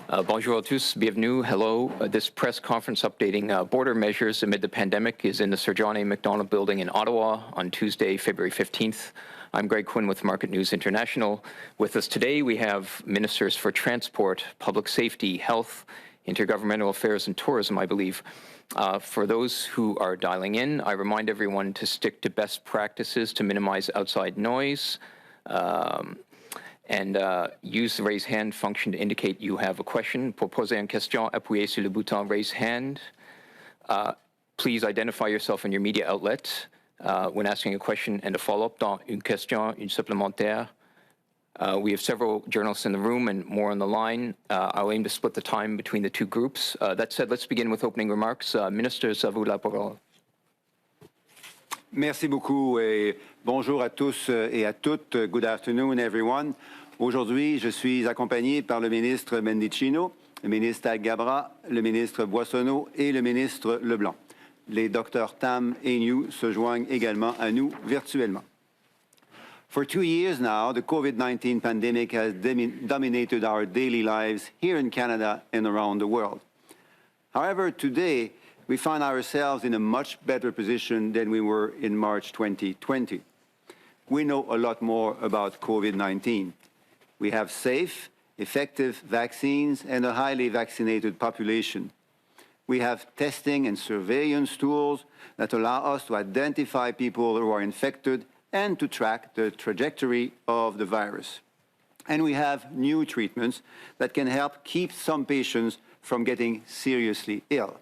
Bonjour à tous, bienvenue, hello. This press conference updating border measures amid the pandemic is in the Sir John A. Macdonald building in Ottawa on Tuesday, February 15th. I'm Greg Quinn with Market News International. With us today, we have Ministers for Transport, Public Safety, Health, Intergovernmental Affairs and Tourism, I believe. For those who are dialing in, I remind everyone to stick to best practices to minimize outside noise. And use the raise hand function to indicate you have a question. Pour poser une question, appuyez sur le bouton raise hand. Please identify yourself and your media outlet when asking a question and a follow-up. Dans une question, une supplémentaire. We have several journalists in the room and more on the line. I'll aim to split the time between the two groups. That said, let's begin with opening remarks. Ministers, à vous la parole. Merci beaucoup et bonjour à tous et à toutes. Good afternoon, everyone. Aujourd'hui, je suis accompagné par le ministre Mendicino, le ministre Alghabra, le ministre Boissonnault et le ministre LeBlanc. Les docteurs Tam et New se joignent également à nous virtuellement. For 2 years now, the COVID-19 pandemic has dominated our daily lives here in Canada and around the world. However, today, we find ourselves in a much better position than we were in March 2020. We know a lot more about COVID-19. We have safe, effective vaccines and a highly vaccinated population. We have testing and surveillance tools that allow us to identify people who are infected and to track the trajectory of the virus. And we have new treatments that can help keep some patients from getting seriously ill.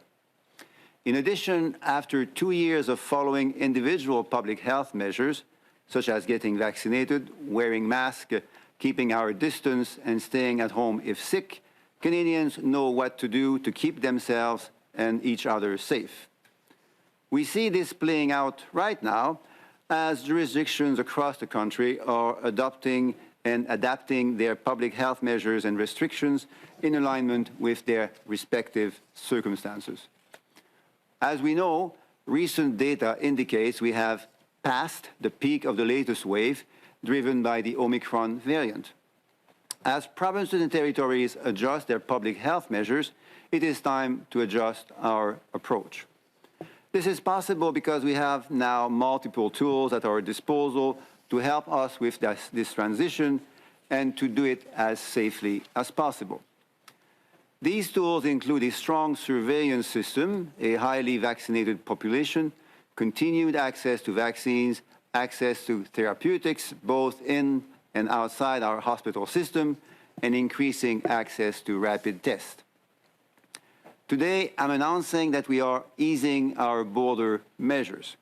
In addition, after 2 years of following individual public health measures, such as getting vaccinated, wearing masks, keeping our distance, and staying at home if sick, Canadians know what to do to keep themselves and each other safe. We see this playing out right now as jurisdictions across the country are adopting and adapting their public health measures and restrictions in alignment with their respective circumstances. As we know, recent data indicates we have passed the peak of the latest wave, driven by the Omicron variant. As provinces and territories adjust their public health measures, it is time to adjust our approach. This is possible because we have now multiple tools at our disposal to help us with this transition and to do it as safely as possible. These tools include a strong surveillance system, a highly vaccinated population, continued access to vaccines, access to therapeutics both in and outside our hospital system, and increasing access to rapid tests. Today, I'm announcing that we are easing our border measures.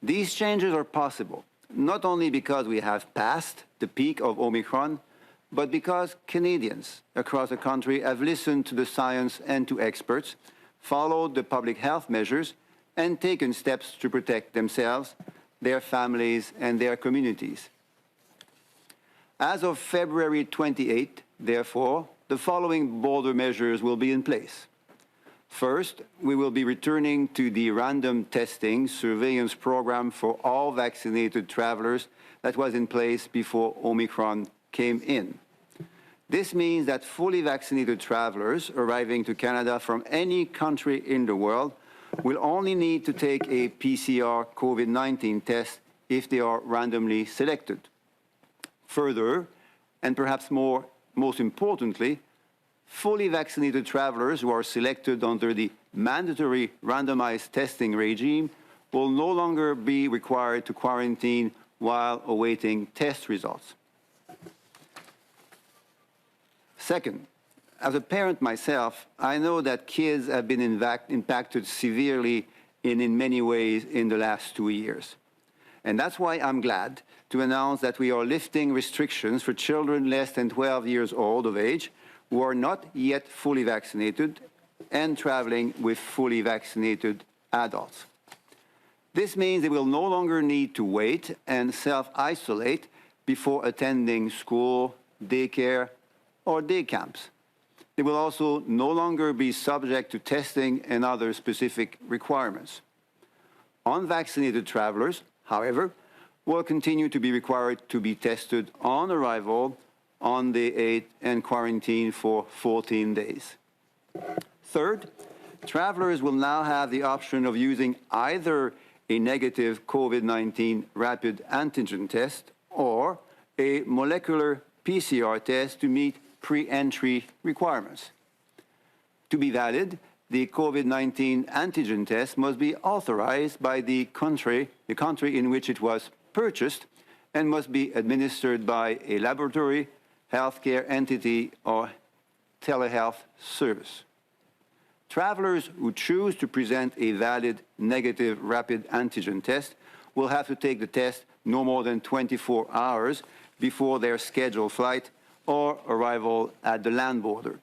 These changes are possible, not only because we have passed the peak of Omicron, but because Canadians across the country have listened to the science and to experts, followed the public health measures, and taken steps to protect themselves, their families, and their communities. As of February 28, therefore, the following border measures will be in place. First, we will be returning to the random testing surveillance program for all vaccinated travelers that was in place before Omicron came in. This means that fully vaccinated travelers arriving to Canada from any country in the world will only need to take a PCR COVID-19 test if they are randomly selected. Further, and perhaps most importantly, fully vaccinated travelers who are selected under the mandatory randomized testing regime will no longer be required to quarantine while awaiting test results. Second, as a parent myself, I know that kids have been impacted severely in many ways in the last 2 years. And that's why I'm glad to announce that we are lifting restrictions for children less than 12 years old of age who are not yet fully vaccinated and traveling with fully vaccinated adults. This means they will no longer need to wait and self-isolate before attending school, daycare, or day camps. They will also no longer be subject to testing and other specific requirements. Unvaccinated travelers, however, will continue to be required to be tested on arrival, on day 8 and quarantine for 14 days. Third, travelers will now have the option of using either a negative COVID-19 rapid antigen test or a molecular PCR test to meet pre-entry requirements. To be valid, the COVID-19 antigen test must be authorized by the country in which it was purchased and must be administered by a laboratory, healthcare entity, or telehealth service. Travelers who choose to present a valid negative rapid antigen test will have to take the test no more than 24 hours before their scheduled flight or arrival at the land border.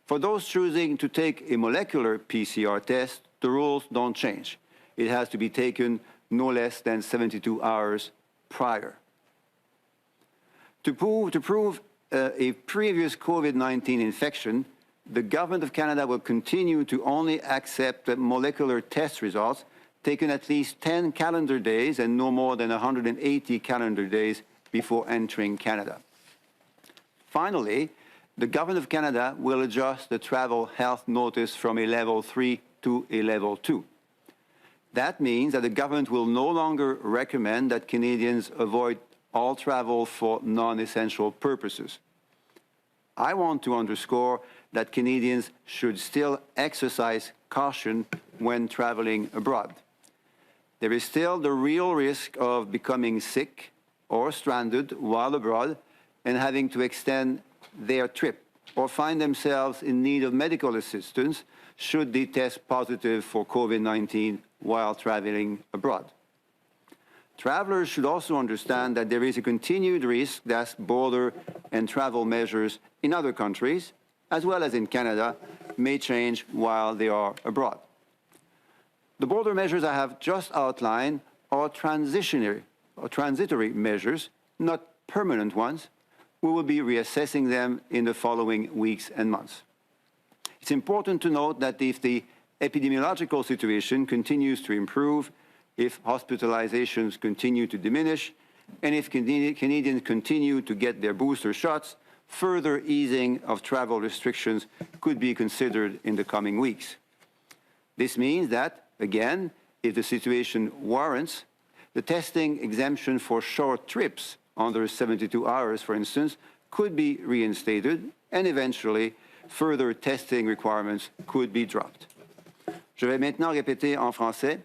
For those choosing to take a molecular PCR test, the rules don't change. It has to be taken no less than 72 hours prior. To prove a previous COVID-19 infection, the Government of Canada will continue to only accept molecular test results taken at least 10 calendar days and no more than 180 calendar days before entering Canada. Finally, the Government of Canada will adjust the travel health notice from a level 3 to a level 2. That means that the government will no longer recommend that Canadians avoid all travel for non-essential purposes. I want to underscore that Canadians should still exercise caution when traveling abroad. There is still the real risk of becoming sick or stranded while abroad and having to extend their trip or find themselves in need of medical assistance should they test positive for COVID-19 while traveling abroad. Travelers should also understand that there is a continued risk that border and travel measures in other countries, as well as in Canada, may change while they are abroad. The border measures I have just outlined are transitory measures, not permanent ones. We will be reassessing them in the following weeks and months. It's important to note that if the epidemiological situation continues to improve, if hospitalizations continue to diminish, and if Canadians continue to get their booster shots, further easing of travel restrictions could be considered in the coming weeks. This means that, again, if the situation warrants, the testing exemption for short trips under 72 hours, for instance, could be reinstated, and eventually, further testing requirements could be dropped. Je vais maintenant répéter en français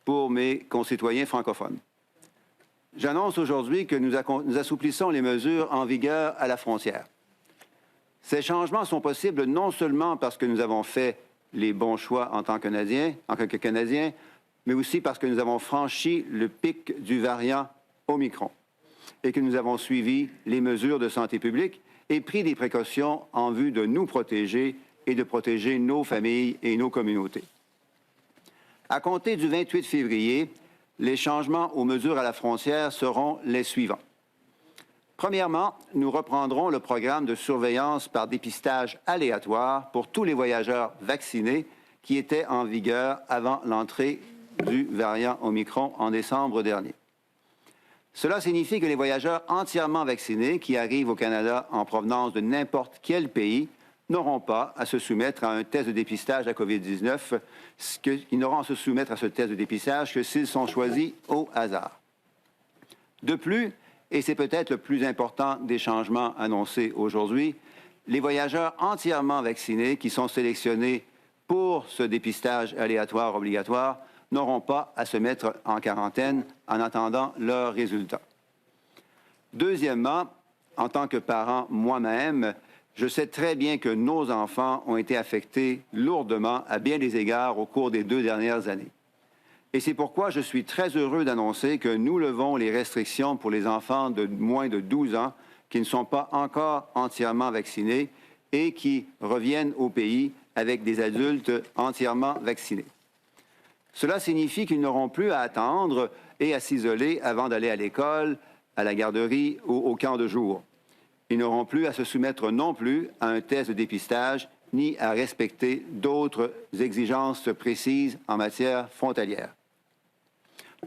pour mes concitoyens francophones. J'annonce aujourd'hui que nous assouplissons les mesures en vigueur à la frontière. Ces changements sont possibles non seulement parce que nous avons fait les bons choix en tant que Canadiens, mais aussi parce que nous avons franchi le pic du variant Omicron et que nous avons suivi les mesures de santé publique et pris des précautions en vue de nous protéger et de protéger nos familles et nos communautés. À compter du 28 février, les changements aux mesures à la frontière seront les suivants. Premièrement, nous reprendrons le programme de surveillance par dépistage aléatoire pour tous les voyageurs vaccinés qui était en vigueur avant l'entrée du variant Omicron en décembre dernier. Cela signifie que les voyageurs entièrement vaccinés qui arrivent au Canada en provenance de n'importe quel pays n'auront pas à se soumettre à un test de dépistage à COVID-19, ils n'auront à se soumettre à ce test de dépistage que s'ils sont choisis au hasard. De plus, et c'est peut-être le plus important des changements annoncés aujourd'hui, les voyageurs entièrement vaccinés qui sont sélectionnés pour ce dépistage aléatoire obligatoire n'auront pas à se mettre en quarantaine en attendant leurs résultats. Deuxièmement, en tant que parent moi-même, je sais très bien que nos enfants ont été affectés lourdement à bien des égards au cours des 2 dernières années. Et c'est pourquoi je suis très heureux d'annoncer que nous levons les restrictions pour les enfants de moins de 12 ans qui ne sont pas encore entièrement vaccinés et qui reviennent au pays avec des adultes entièrement vaccinés. Cela signifie qu'ils n'auront plus à attendre et à s'isoler avant d'aller à l'école, à la garderie ou au camp de jour. Ils n'auront plus à se soumettre non plus à un test de dépistage ni à respecter d'autres exigences précises en matière frontalière.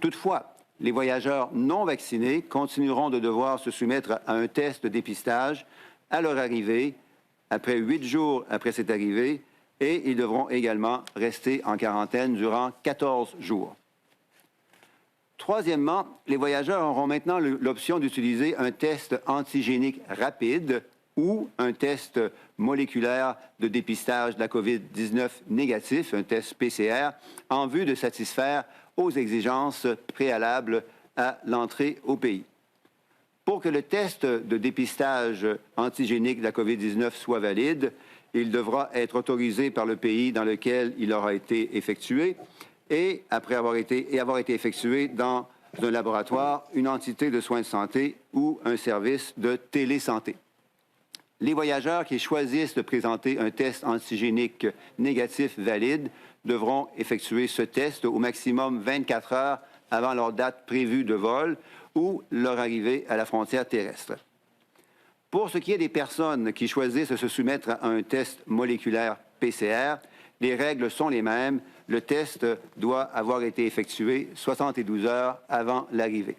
Toutefois, Les voyageurs non vaccinés continueront de devoir se soumettre à un test de dépistage à leur arrivée, après 8 jours après cette arrivée, et ils devront également rester en quarantaine durant 14 jours. Troisièmement, les voyageurs auront maintenant l'option d'utiliser un test antigénique rapide ou un test moléculaire de dépistage de la COVID-19 négatif, un test PCR, en vue de satisfaire aux exigences préalables à l'entrée au pays. Pour que le test de dépistage antigénique de la COVID-19 soit valide, il devra être autorisé par le pays dans lequel il aura été effectué et avoir été effectué dans un laboratoire, une entité de soins de santé ou un service de télésanté. Les voyageurs qui choisissent de présenter un test antigénique négatif valide devront effectuer ce test au maximum 24 heures avant leur date prévue de vol ou leur arrivée à la frontière terrestre. Pour ce qui est des personnes qui choisissent de se soumettre à un test moléculaire PCR, les règles sont les mêmes. Le test doit avoir été effectué 72 heures avant l'arrivée.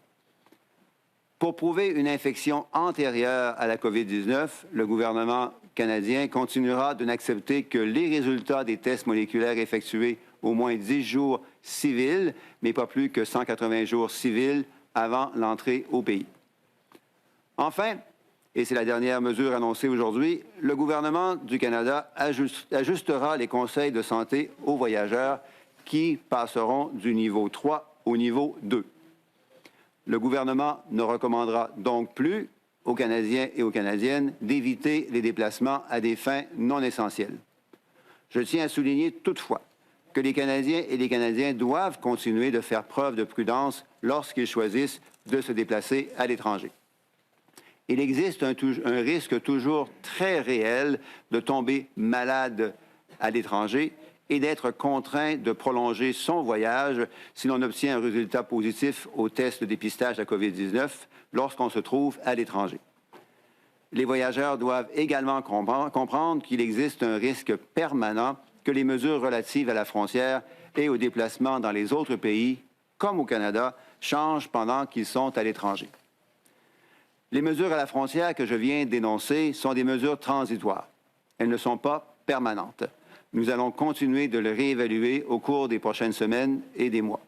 Pour prouver une infection antérieure à la COVID-19, le gouvernement canadien continuera de n'accepter que les résultats des tests moléculaires effectués au moins 10 jours civils, mais pas plus que 180 jours civils avant l'entrée au pays. Enfin, et c'est la dernière mesure annoncée aujourd'hui, le gouvernement du Canada ajustera les conseils de santé aux voyageurs qui passeront du niveau 3 au niveau 2. Le gouvernement ne recommandera donc plus aux Canadiens et aux Canadiennes d'éviter les déplacements à des fins non essentielles. Je tiens à souligner toutefois que les Canadiens et les Canadiens doivent continuer de faire preuve de prudence lorsqu'ils choisissent de se déplacer à l'étranger. Il existe un risque toujours très réel de tomber malade à l'étranger et d'être contraint de prolonger son voyage si l'on obtient un résultat positif au test de dépistage de la COVID-19 lorsqu'on se trouve à l'étranger. Les voyageurs doivent également comprendre qu'il existe un risque permanent que les mesures relatives à la frontière et au déplacement dans les autres pays, comme au Canada, changent pendant qu'ils sont à l'étranger. Les mesures à la frontière que je viens d'énoncer sont des mesures transitoires. Elles ne sont pas permanentes. Nous allons continuer de le réévaluer au cours des prochaines semaines et des mois.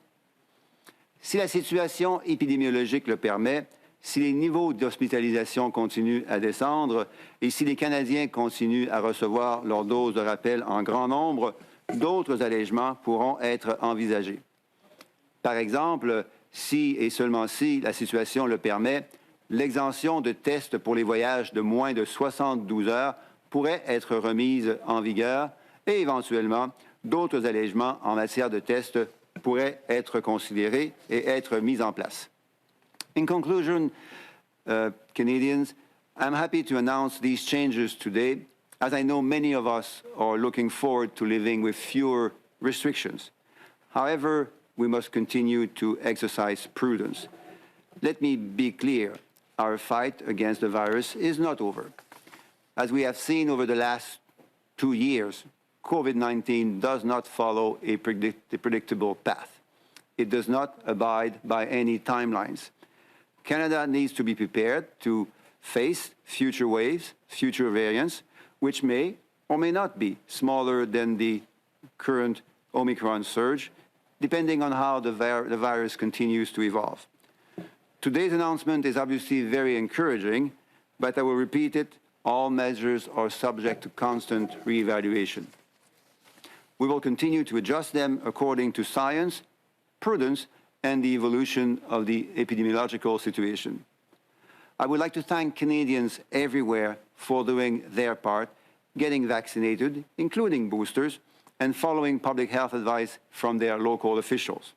Si la situation épidémiologique le permet, si les niveaux d'hospitalisation continuent à descendre et si les Canadiens continuent à recevoir leur dose de rappel en grand nombre, d'autres allègements pourront être envisagés. Par exemple, si et seulement si la situation le permet, l'exemption de tests pour les voyages de moins de 72 heures pourrait être remise en vigueur et éventuellement, d'autres allègements en matière de tests pourraient être considérés et être mis en place. In conclusion, Canadians, I'm happy to announce these changes today, as I know many of us are looking forward to living with fewer restrictions. However, we must continue to exercise prudence. Let me be clear, our fight against the virus is not over. As we have seen over the last 2 years, COVID-19 does not follow a predictable path. It does not abide by any timelines. Canada needs to be prepared to face future waves, future variants, which may or may not be smaller than the current Omicron surge, depending on how the virus continues to evolve. Today's announcement is obviously very encouraging, but I will repeat it, all measures are subject to constant reevaluation. We will continue to adjust them according to science, prudence, and the evolution of the epidemiological situation. I would like to thank Canadians everywhere for doing their part, getting vaccinated, including boosters, and following public health advice from their local officials.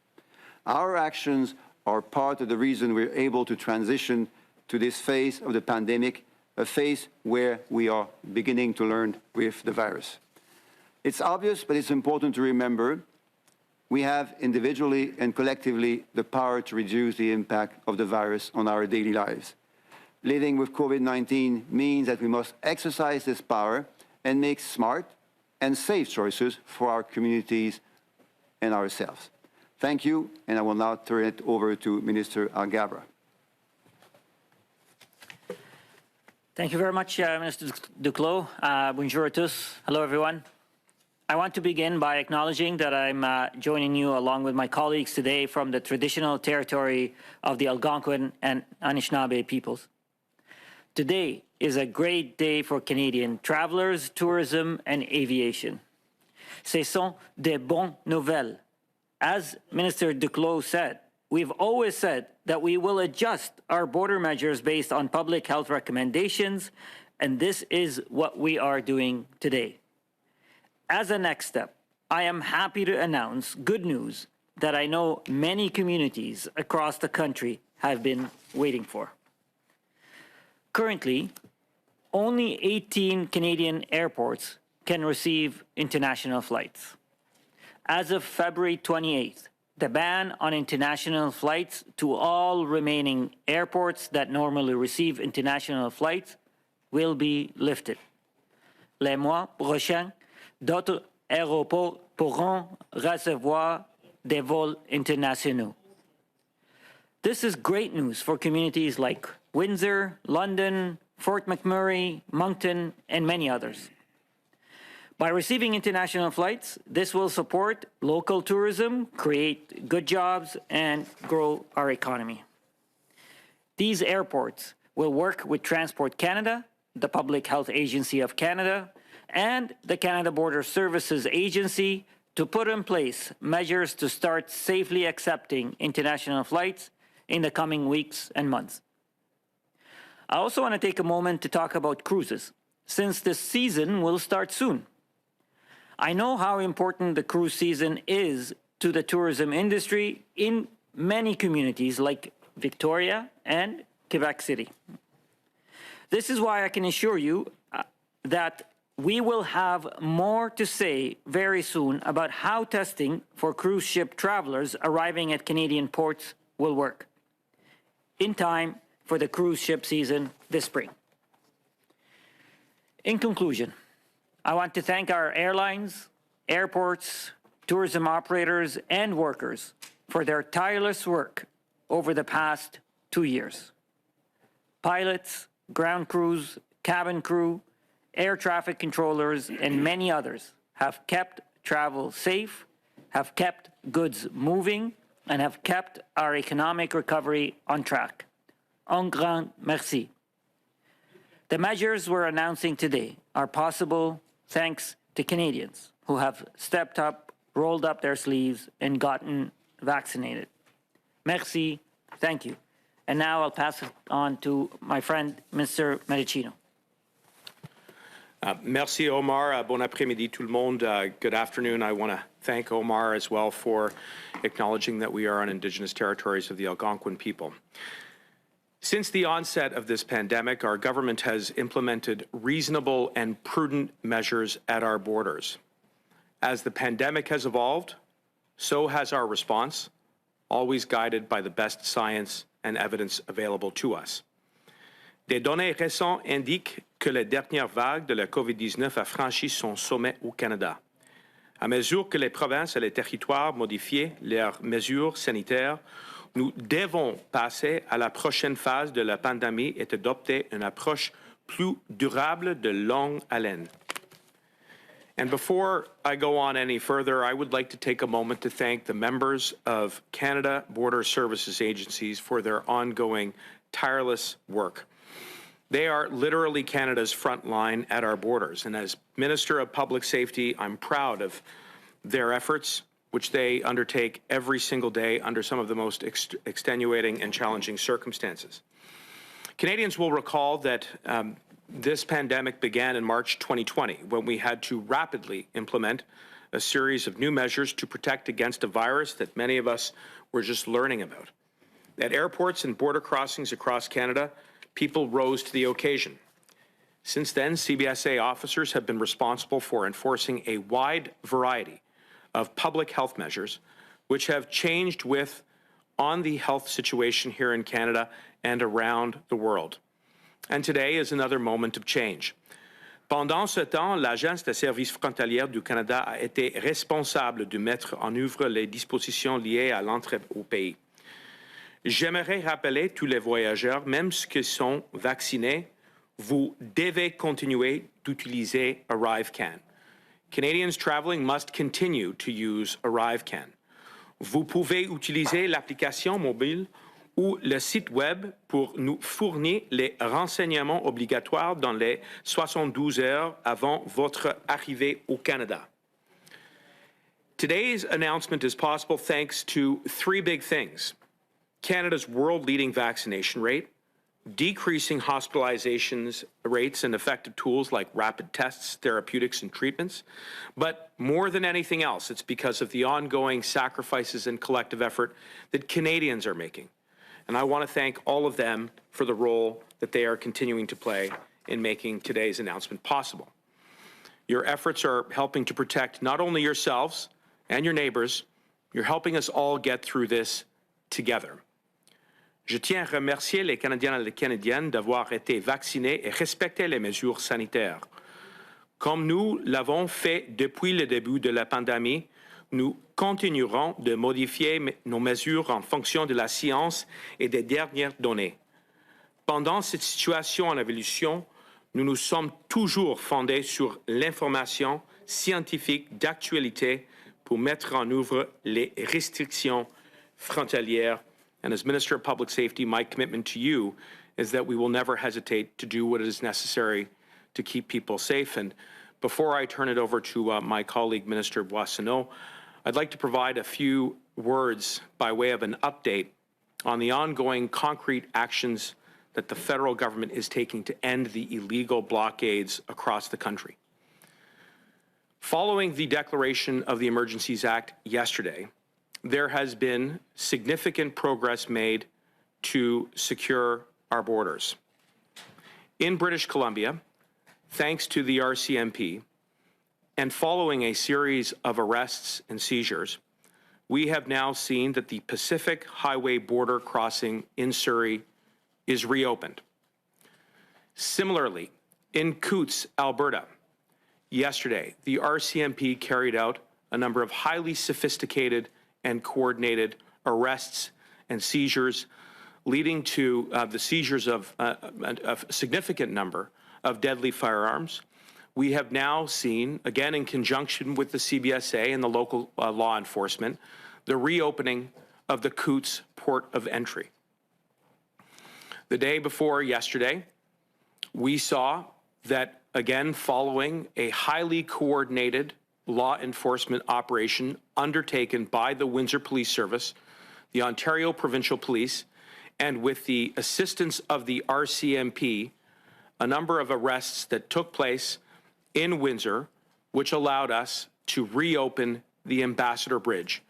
Our actions are part of the reason we're able to transition to this phase of the pandemic, a phase where we are beginning to learn with the virus. It's obvious, but it's important to remember we have individually and collectively the power to reduce the impact of the virus on our daily lives. Living with COVID-19 means that we must exercise this power and make smart and safe choices for our communities and ourselves. Thank you, and I will now turn it over to Minister Alghabra. Thank you very much, Minister Duclos. Bonjour à tous. Hello, everyone. I want to begin by acknowledging that I'm joining you along with my colleagues today from the traditional territory of the Algonquin and Anishinaabe peoples. Today is a great day for Canadian travelers, tourism, and aviation. Ce sont des bonnes nouvelles. As Minister Duclos said, we've always said that we will adjust our border measures based on public health recommendations, and this is what we are doing today. As a next step, I am happy to announce good news that I know many communities across the country have been waiting for. Currently, only 18 Canadian airports can receive international flights. As of February 28th, the ban on international flights to all remaining airports that normally receive international flights will be lifted. Les mois prochains, d'autres aéroports pourront recevoir des vols internationaux. This is great news for communities like Windsor, London, Fort McMurray, Moncton, and many others. By receiving international flights, this will support local tourism, create good jobs, and grow our economy. These airports will work with Transport Canada, the Public Health Agency of Canada, and the Canada Border Services Agency to put in place measures to start safely accepting international flights in the coming weeks and months. I also want to take a moment to talk about cruises, since the season will start soon. I know how important the cruise season is to the tourism industry in many communities like Victoria and Quebec City. This is why I can assure you that we will have more to say very soon about how testing for cruise ship travelers arriving at Canadian ports will work in time for the cruise ship season this spring. In conclusion, I want to thank our airlines, airports, tourism operators, and workers for their tireless work over the past 2 years. Pilots, ground crews, cabin crew, air traffic controllers, and many others have kept travel safe, have kept goods moving, and have kept our economic recovery on track. Un grand merci. The measures we're announcing today are possible thanks to Canadians who have stepped up, rolled up their sleeves, and gotten vaccinated. Merci, thank you. And now I'll pass it on to my friend, Mr. Mendicino. Merci, Omar. Bon après-midi, tout le monde. Good afternoon. I want to thank Omar as well for acknowledging that we are on Indigenous territories of the Algonquin people. Since the onset of this pandemic, our government has implemented reasonable and prudent measures at our borders. As the pandemic has evolved, so has our response, always guided by the best science and evidence available to us. Des données récentes indiquent que la dernière vague de la COVID-19 a franchi son sommet au Canada. À mesure que les provinces et les territoires modifient leurs mesures sanitaires, nous devons passer à la prochaine phase de la pandémie et adopter une approche plus durable de longue haleine. And before I go on any further, I would like to take a moment to thank the members of Canada Border Services Agencies for their ongoing tireless work. They are literally Canada's front line at our borders, and as Minister of Public Safety, I'm proud of their efforts, which they undertake every single day under some of the most extenuating and challenging circumstances. Canadians will recall that this pandemic began in March 2020, when we had to rapidly implement a series of new measures to protect against a virus that many of us were just learning about. At airports and border crossings across Canada, people rose to the occasion. Since then, CBSA officers have been responsible for enforcing a wide variety of public health measures, which have changed on the health situation here in Canada and around the world. And today is another moment of change. Pendant ce temps, l'Agence des services frontaliers du Canada a été responsable de mettre en œuvre les dispositions liées à l'entrée au pays. J'aimerais rappeler tous les voyageurs, même ceux qui sont vaccinés, vous devez continuer d'utiliser ArriveCan. Canadians traveling must continue to use ArriveCan. Vous pouvez utiliser l'application mobile ou le site web pour nous fournir les renseignements obligatoires dans les 72 heures avant votre arrivée au Canada. Today's announcement is possible thanks to three big things: Canada's world-leading vaccination rate, decreasing hospitalizations rates and effective tools like rapid tests, therapeutics, and treatments. But more than anything else, it's because of the ongoing sacrifices and collective effort that Canadians are making. And I want to thank all of them for the role that they are continuing to play in making today's announcement possible. Your efforts are helping to protect not only yourselves and your neighbors, you're helping us all get through this together. Je tiens à remercier les Canadiens et les Canadiennes d'avoir été vaccinés et respecter les mesures sanitaires. Comme nous l'avons fait depuis le début de la pandémie, nous continuerons de modifier nos mesures en fonction de la science et des dernières données. Pendant cette situation en évolution, nous nous sommes toujours fondés sur l'information scientifique d'actualité pour mettre en œuvre les restrictions frontalières. And as Minister of Public Safety, my commitment to you is that we will never hesitate to do what is necessary to keep people safe. And before I turn it over to my colleague, Minister Boissonnault, I'd like to provide a few words by way of an update on the ongoing concrete actions that the federal government is taking to end the illegal blockades across the country. Following the declaration of the Emergencies Act yesterday, there has been significant progress made to secure our borders. In British Columbia, thanks to the RCMP, and following a series of arrests and seizures, we have now seen that the Pacific Highway border crossing in Surrey is reopened. Similarly, in Coutts, Alberta, yesterday, the RCMP carried out a number of highly sophisticated and coordinated arrests and seizures, leading to the seizures of a significant number of deadly firearms. We have now seen, again in conjunction with the CBSA and the local law enforcement, the reopening of the Coutts port of entry. The day before yesterday, we saw that, again, following a highly coordinated law enforcement operation undertaken by the Windsor Police Service, the Ontario Provincial Police, and with the assistance of the RCMP, a number of arrests that took place in Windsor, which allowed us to reopen the Ambassador Bridge,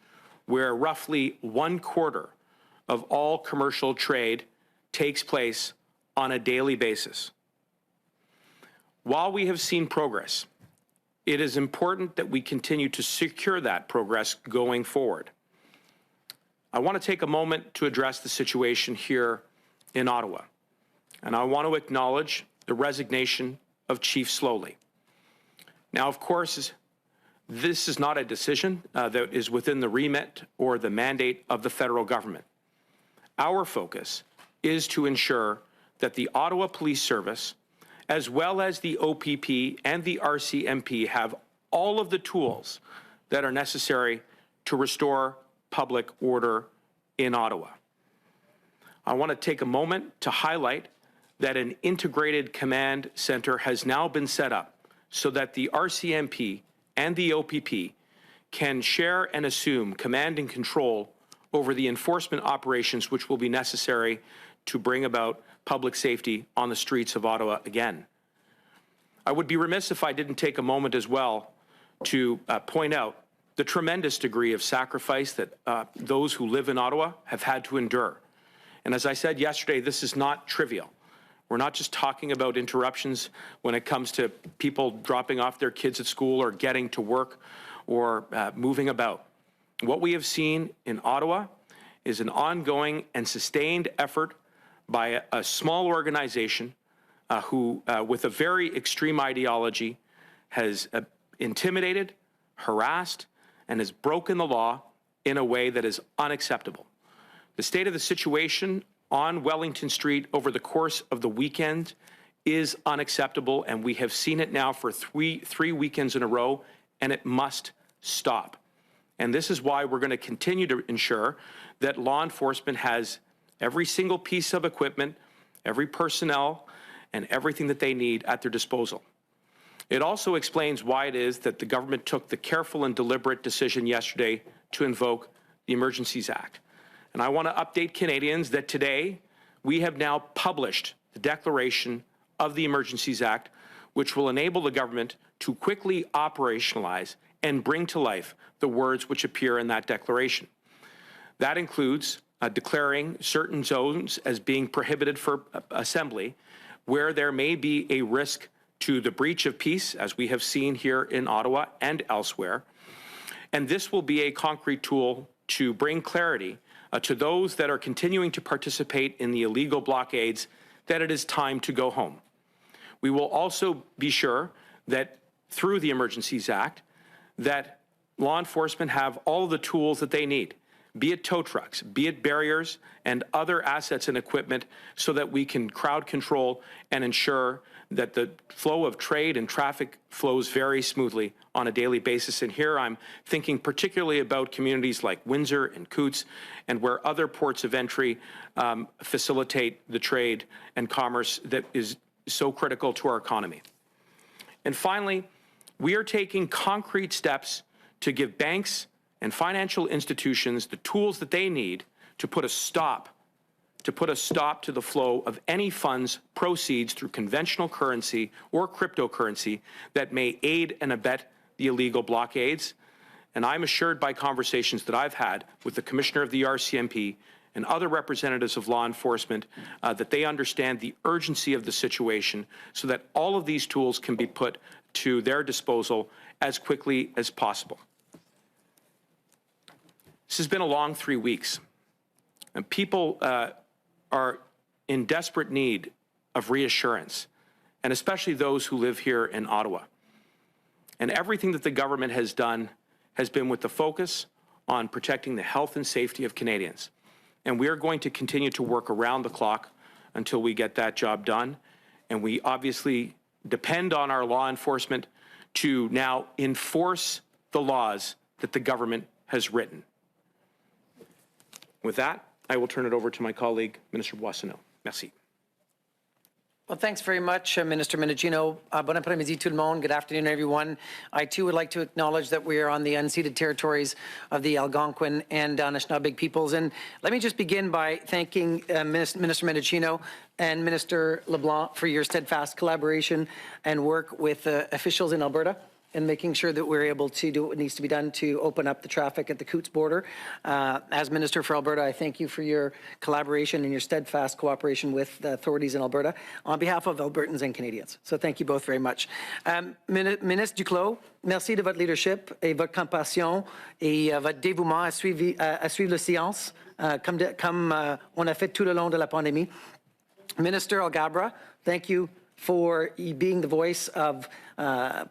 where roughly 1/4 of all commercial trade takes place on a daily basis. While we have seen progress, it is important that we continue to secure that progress going forward. I want to take a moment to address the situation here in Ottawa, and I want to acknowledge the resignation of Chief Slowly. Now, of course, this is not a decision that is within the remit or the mandate of the federal government. Our focus is to ensure that the Ottawa Police Service, as well as the OPP and the RCMP, have all of the tools that are necessary to restore public order in Ottawa. I want to take a moment to highlight that an integrated command center has now been set up so that the RCMP and the OPP can share and assume command and control over the enforcement operations which will be necessary to bring about public safety on the streets of Ottawa again. I would be remiss if I didn't take a moment as well to point out the tremendous degree of sacrifice that those who live in Ottawa have had to endure. And as I said yesterday, this is not trivial. We're not just talking about interruptions when it comes to people dropping off their kids at school or getting to work or moving about. What we have seen in Ottawa is an ongoing and sustained effort by a small organization who, with a very extreme ideology, has intimidated, harassed, and has broken the law in a way that is unacceptable. The state of the situation on Wellington Street over the course of the weekend is unacceptable, and we have seen it now for three weekends in a row, and it must stop. And this is why we're going to continue to ensure that law enforcement has every single piece of equipment, every personnel, and everything that they need at their disposal. It also explains why it is that the government took the careful and deliberate decision yesterday to invoke the Emergencies Act. And I want to update Canadians that today we have now published the declaration of the Emergencies Act, which will enable the government to quickly operationalize and bring to life the words which appear in that declaration. That includes declaring certain zones as being prohibited for assembly, where there may be a risk to the breach of peace, as we have seen here in Ottawa and elsewhere. And this will be a concrete tool to bring clarity to those that are continuing to participate in the illegal blockades that it is time to go home. We will also be sure that through the Emergencies Act, that law enforcement have all of the tools that they need, be it tow trucks, be it barriers and other assets and equipment, so that we can crowd control and ensure that the flow of trade and traffic flows very smoothly on a daily basis. And here I'm thinking particularly about communities like Windsor and Coutts, and where other ports of entry facilitate the trade and commerce that is so critical to our economy. And finally, we are taking concrete steps to give banks and financial institutions the tools that they need to put a stop to the flow of any funds, proceeds through conventional currency or cryptocurrency that may aid and abet the illegal blockades. And I'm assured by conversations that I've had with the Commissioner of the RCMP and other representatives of law enforcement that they understand the urgency of the situation, so that all of these tools can be put to their disposal as quickly as possible. This has been a long 3 weeks, and people are in desperate need of reassurance, and especially those who live here in Ottawa. And everything that the government has done has been with the focus on protecting the health and safety of Canadians. And we are going to continue to work around the clock until we get that job done. And we obviously depend on our law enforcement to now enforce the laws that the government has written. With that, I will turn it over to my colleague, Minister Boissonnault. Merci. Well, thanks very much, Minister Mendicino. Bon après-midi tout le monde. Good afternoon, everyone. I, too, would like to acknowledge that we are on the unceded territories of the Algonquin and Anishinaabe peoples. And let me just begin by thanking Minister Mendicino and Minister LeBlanc for your steadfast collaboration and work with officials in Alberta and making sure that we're able to do what needs to be done to open up the traffic at the Coutts border. As Minister for Alberta, I thank you for your collaboration and your steadfast cooperation with the authorities in Alberta on behalf of Albertans and Canadians. So thank you both very much. Ministre Duclos, merci de votre leadership et votre compassion et votre dévouement à suivre la science, comme on a fait tout le long de la pandémie. Minister Alghabra, thank you for being the voice of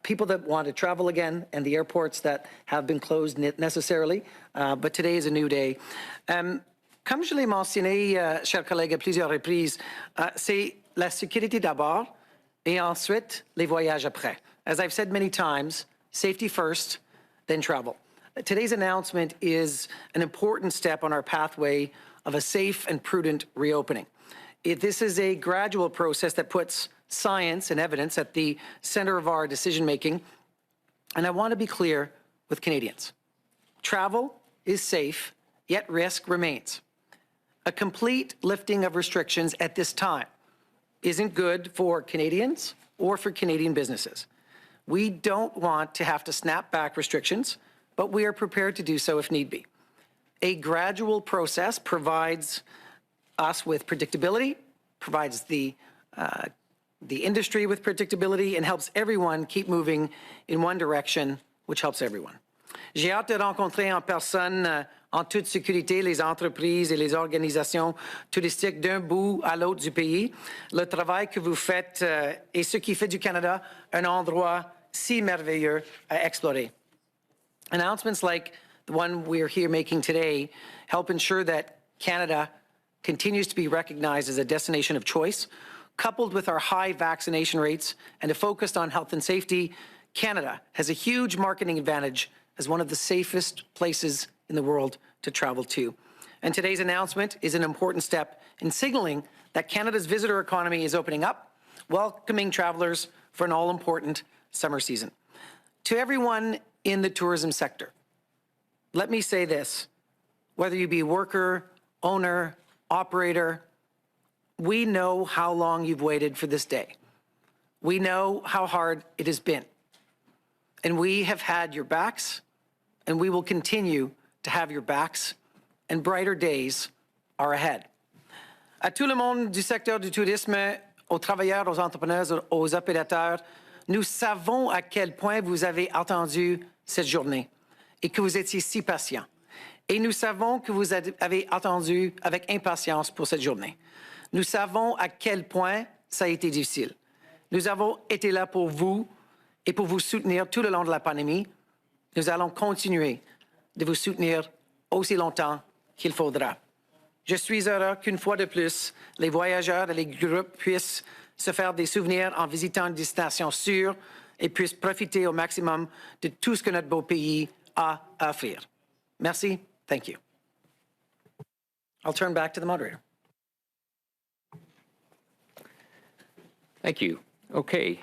people that want to travel again and the airports that have been closed necessarily. But today is a new day. Comme je l'ai mentionné, chers collègues, à plusieurs reprises, c'est la sécurité d'abord et ensuite les voyages après. As I've said many times, safety first, then travel. Today's announcement is an important step on our pathway of a safe and prudent reopening. This is a gradual process that puts science and evidence at the center of our decision-making. And I want to be clear with Canadians. Travel is safe, yet risk remains. A complete lifting of restrictions at this time isn't good for Canadians or for Canadian businesses. We don't want to have to snap back restrictions, but we are prepared to do so if need be. A gradual process provides us with predictability, provides the industry with predictability, and helps everyone keep moving in one direction, which helps everyone. J'ai hâte de rencontrer en personne en toute sécurité les entreprises et les organisations touristiques d'un bout à l'autre du pays. Le travail que vous faites est ce qui fait du Canada un endroit si merveilleux à explorer. Announcements like the one we're here making today help ensure that Canada continues to be recognized as a destination of choice. Coupled with our high vaccination rates and a focus on health and safety, Canada has a huge marketing advantage as one of the safest places in the world to travel to. And today's announcement is an important step in signaling that Canada's visitor economy is opening up, welcoming travelers for an all-important summer season. To everyone in the tourism sector, let me say this: whether you be a worker, owner, operator, we know how long you've waited for this day. We know how hard it has been. And we have had your backs, and we will continue to have your backs, and brighter days are ahead. À tout le monde du secteur du tourisme, aux travailleurs, aux entrepreneurs, aux opérateurs, nous savons à quel point vous avez attendu cette journée et que vous étiez si patient. Et nous savons que vous avez attendu avec impatience pour cette journée. Nous savons à quel point ça a été difficile. Nous avons été là pour vous et pour vous soutenir tout le long de la pandémie. Nous allons continuer de vous soutenir aussi longtemps qu'il faudra. Je suis heureux qu'une fois de plus, les voyageurs et les groupes puissent se faire des souvenirs en visitant une destination sûre et puissent profiter au maximum de tout ce que notre beau pays a à offrir. Merci. Thank you. I'll turn back to the moderator. Thank you. Okay.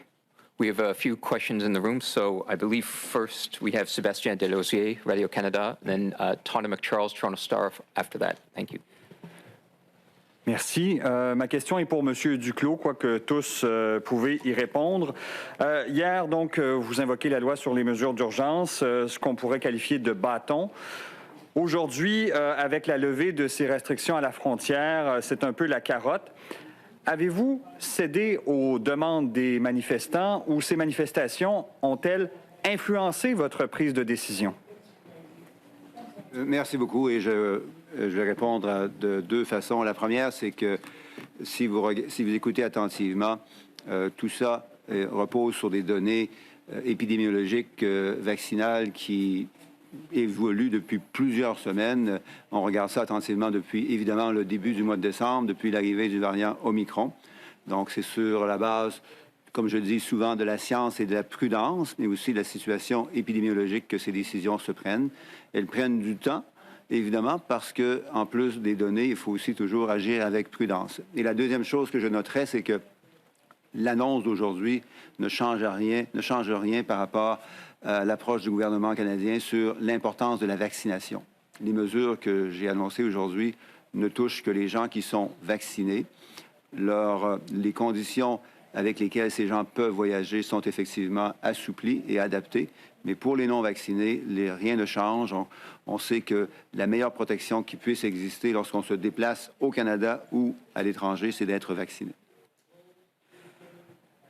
We have a few questions in the room. So I believe first we have Sébastien Delosier, Radio-Canada, then Tana McCharles, Toronto Star after that. Thank you. Merci. Ma question est pour M. Duclos, quoique tous pouvez y répondre. Hier, donc, vous invoquez la loi sur les mesures d'urgence, ce qu'on pourrait qualifier de bâton. Aujourd'hui, avec la levée de ces restrictions à la frontière, c'est un peu la carotte. Avez-vous cédé aux demandes des manifestants ou ces manifestations ont-elles influencé votre prise de décision? Merci beaucoup et je vais répondre de deux façons. La première, c'est que si vous écoutez attentivement, tout ça repose sur des données épidémiologiques vaccinales qui évoluent depuis plusieurs semaines. On regarde ça attentivement depuis, évidemment, le début du mois de décembre, depuis l'arrivée du variant Omicron. Donc, c'est sur la base, comme je le dis souvent, de la science et de la prudence, mais aussi de la situation épidémiologique que ces décisions se prennent. Elles prennent du temps, évidemment, parce que, en plus des données, il faut aussi toujours agir avec prudence. Et la deuxième chose que je noterais, c'est que l'annonce d'aujourd'hui ne change rien par rapport à l'approche du gouvernement canadien sur l'importance de la vaccination. Les mesures que j'ai annoncées aujourd'hui ne touchent que les gens qui sont vaccinés. Les conditions avec lesquelles ces gens peuvent voyager sont effectivement assouplies et adaptées. Mais pour les non-vaccinés, rien ne change. On sait que la meilleure protection qui puisse exister lorsqu'on se déplace au Canada ou à l'étranger, c'est d'être vacciné.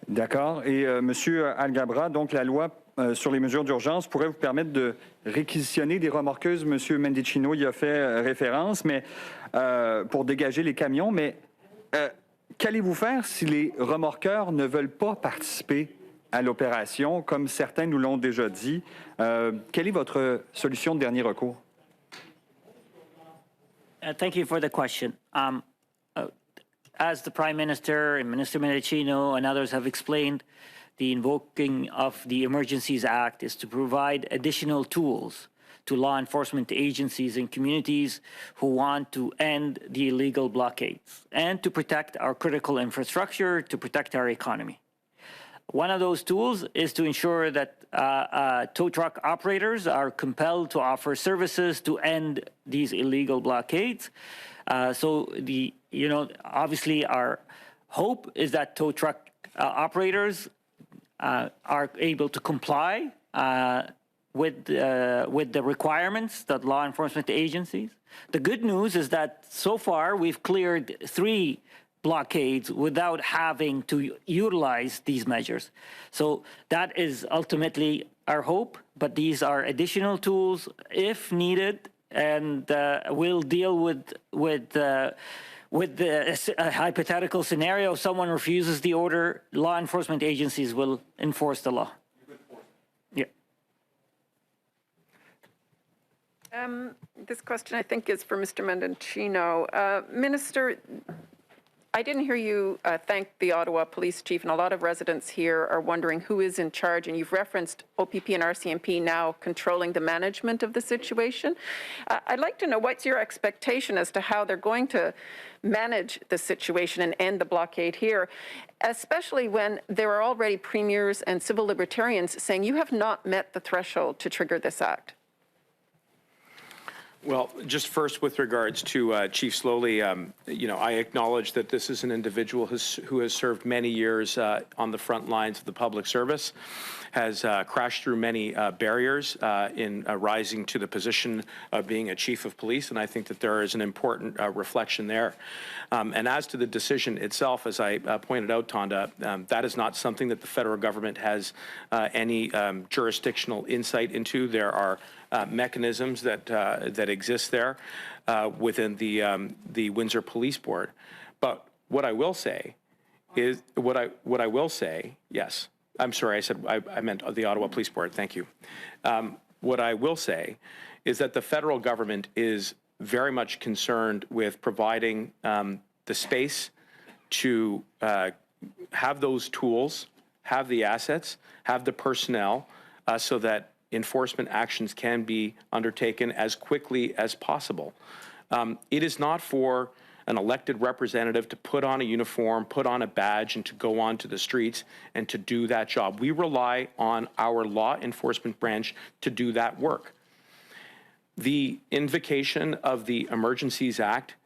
D'accord. Et M. Alghabra, donc la loi sur les mesures d'urgence pourrait vous permettre de réquisitionner des remorqueuses. M. Mendicino y a fait référence, mais pour dégager les camions. Mais qu'allez-vous faire si les remorqueurs ne veulent pas participer à l'opération, comme certains nous l'ont déjà dit? Quelle est votre solution de dernier recours? Thank you for the question. As the Prime Minister and Minister Mendicino and others have explained, the invoking of the Emergencies Act is to provide additional tools to law enforcement agencies and communities who want to end the illegal blockades and to protect our critical infrastructure, to protect our economy. One of those tools is to ensure that tow truck operators are compelled to offer services to end these illegal blockades. Obviously our hope is that tow truck operators are able to comply with the requirements that law enforcement agencies. The good news is that so far we've cleared 3 blockades without having to utilize these measures. So that is ultimately our hope, but these are additional tools if needed and we'll deal with the hypothetical scenario. If someone refuses the order, law enforcement agencies will enforce the law. Yeah. This question, I think, is for Mr. Mendicino. Minister, I didn't hear you thank the Ottawa Police Chief, and a lot of residents here are wondering who is in charge, and you've referenced OPP and RCMP now controlling the management of the situation. I'd like to know what's your expectation as to how they're going to manage the situation and end the blockade here, especially when there are already premiers and civil libertarians saying you have not met the threshold to trigger this act. Well, just first with regards to Chief Slowly, you know, I acknowledge that this is an individual who has served many years on the front lines of the public service, has crashed through many barriers in rising to the position of being a chief of police, and I think that there is an important reflection there. And as to the decision itself, as I pointed out, Tonda, that is not something that the federal government has any jurisdictional insight into. There are mechanisms that exist there within the Windsor Police Board. But what I will say is what I will say. Yes, I'm sorry. I meant the Ottawa Police Board. Thank you. What I will say is that the federal government is very much concerned with providing the space to have those tools, have the assets, have the personnel, so that enforcement actions can be undertaken as quickly as possible. It is not for an elected representative to put on a uniform, put on a badge, and to go onto the streets and to do that job. We rely on our law enforcement branch to do that work. The invocation of the Emergencies Act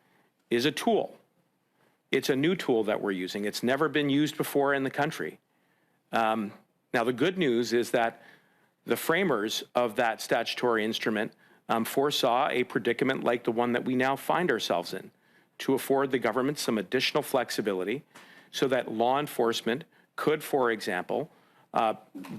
is a tool. It's a new tool that we're using. It's never been used before in the country. Now, the good news is that the framers of that statutory instrument foresaw a predicament like the one that we now find ourselves in, to afford the government some additional flexibility so that law enforcement could, for example,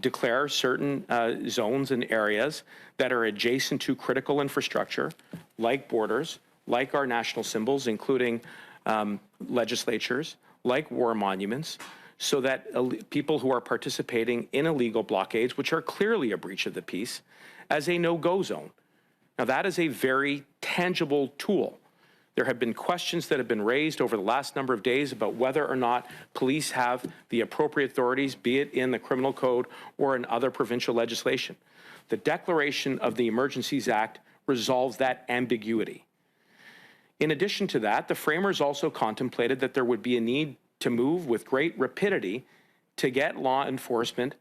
declare certain zones and areas that are adjacent to critical infrastructure, like borders, like our national symbols, including legislatures, like war monuments, so that people who are participating in illegal blockades, which are clearly a breach of the peace, as a no-go zone. Now, that is a very tangible tool. There have been questions that have been raised over the last number of days about whether or not police have the appropriate authorities, be it in the criminal code or in other provincial legislation. The declaration of the Emergencies Act resolves that ambiguity. In addition to that, the framers also contemplated that there would be a need to move with great rapidity to get law enforcement